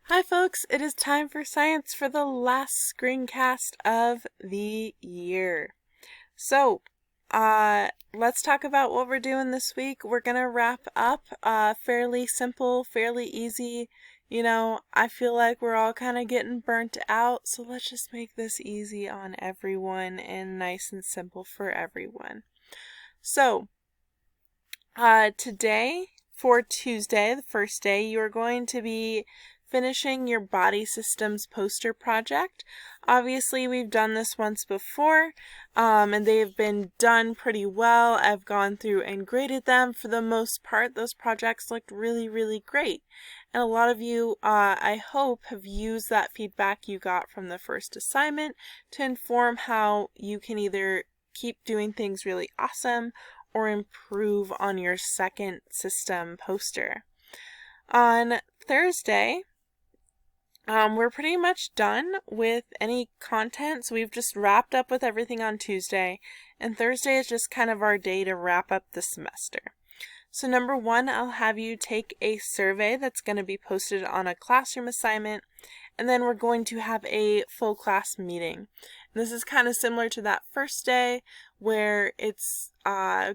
Hi folks, it is time for science for the last screencast of the year. So, let's talk about what we're doing this week. We're gonna wrap up fairly simple, fairly easy. I feel like we're all kind of getting burnt out, so let's just make this easy on everyone and nice and simple for everyone. So, today, for Tuesday, the first day, you are going to be finishing your body systems poster project. Obviously, we've done this once before, and they've been done pretty well. I've gone through and graded them. For the most part, those projects looked really, really great. And a lot of you, I hope, have used that feedback you got from the first assignment to inform how you can either keep doing things really awesome or improve on your second system poster. On Thursday, we're pretty much done with any content, so we've just wrapped up with everything on Tuesday, and Thursday is just kind of our day to wrap up the semester. So number one, I'll have you take a survey that's going to be posted on a classroom assignment, and then we're going to have a full class meeting. And this is kind of similar to that first day where it's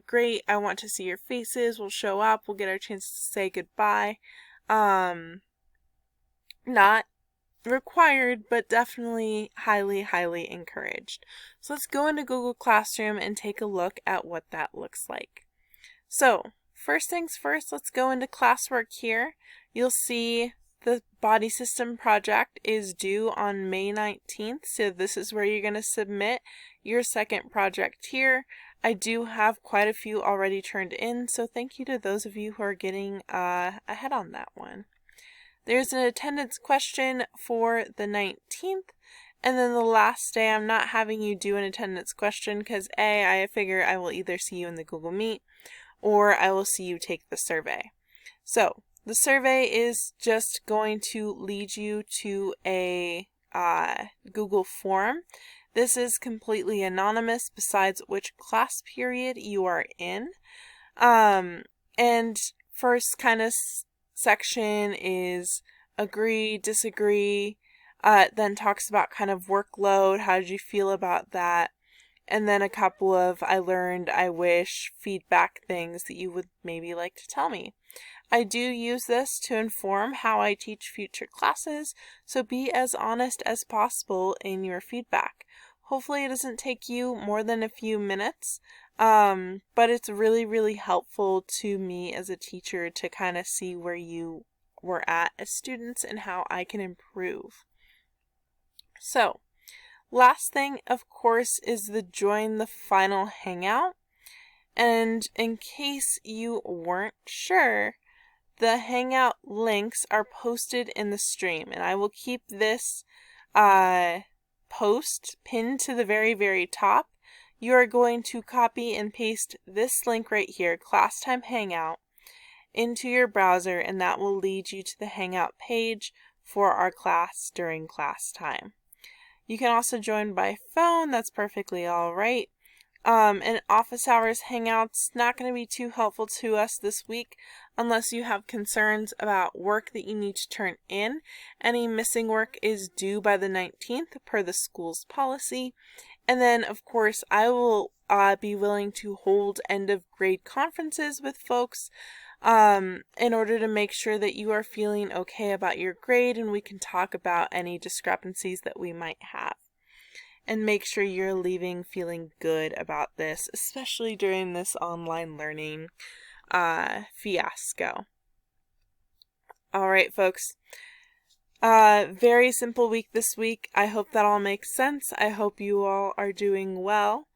great, I want to see your faces, we'll show up, we'll get our chance to say goodbye. Not required, but definitely highly, highly encouraged. So let's go into Google Classroom and take a look at what that looks like. So first things first, let's go into classwork here. You'll see the body system project is due on May 19th, so this is where you're going to submit your second project here. I do have quite a few already turned in, so thank you to those of you who are getting ahead on that one. There's an attendance question for the 19th, and then the last day I'm not having you do an attendance question because I figure I will either see you in the Google Meet or I will see you take the survey. So the survey is just going to lead you to a Google form. This is completely anonymous besides which class period you are in. And first kind of section is agree, disagree, then talks about kind of workload, how did you feel about that, and then a couple of I learned, I wish, feedback things that you would maybe like to tell me. I do use this to inform how I teach future classes, so be as honest as possible in your feedback. Hopefully it doesn't take you more than a few minutes, but it's really, really helpful to me as a teacher to kind of see where you were at as students and how I can improve. So, last thing, of course, is the join the final hangout. And in case you weren't sure, the hangout links are posted in the stream, and I will keep this post pinned to the very, very top. You are going to copy and paste this link right here, Class Time Hangout, into your browser, and that will lead you to the Hangout page for our class during class time. You can also join by phone, that's perfectly all right. And office hours hangouts, not going to be too helpful to us this week unless you have concerns about work that you need to turn in. Any missing work is due by the 19th per the school's policy. And then, of course, I will be willing to hold end of grade conferences with folks in order to make sure that you are feeling okay about your grade and we can talk about any discrepancies that we might have. And make sure you're leaving feeling good about this, especially during this online learning fiasco. Alright, folks. Very simple week this week. I hope that all makes sense. I hope you all are doing well.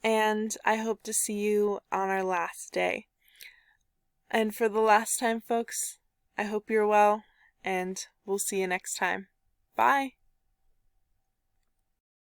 And I hope to see you on our last day. And for the last time, folks, I hope you're well, and we'll see you next time. Bye!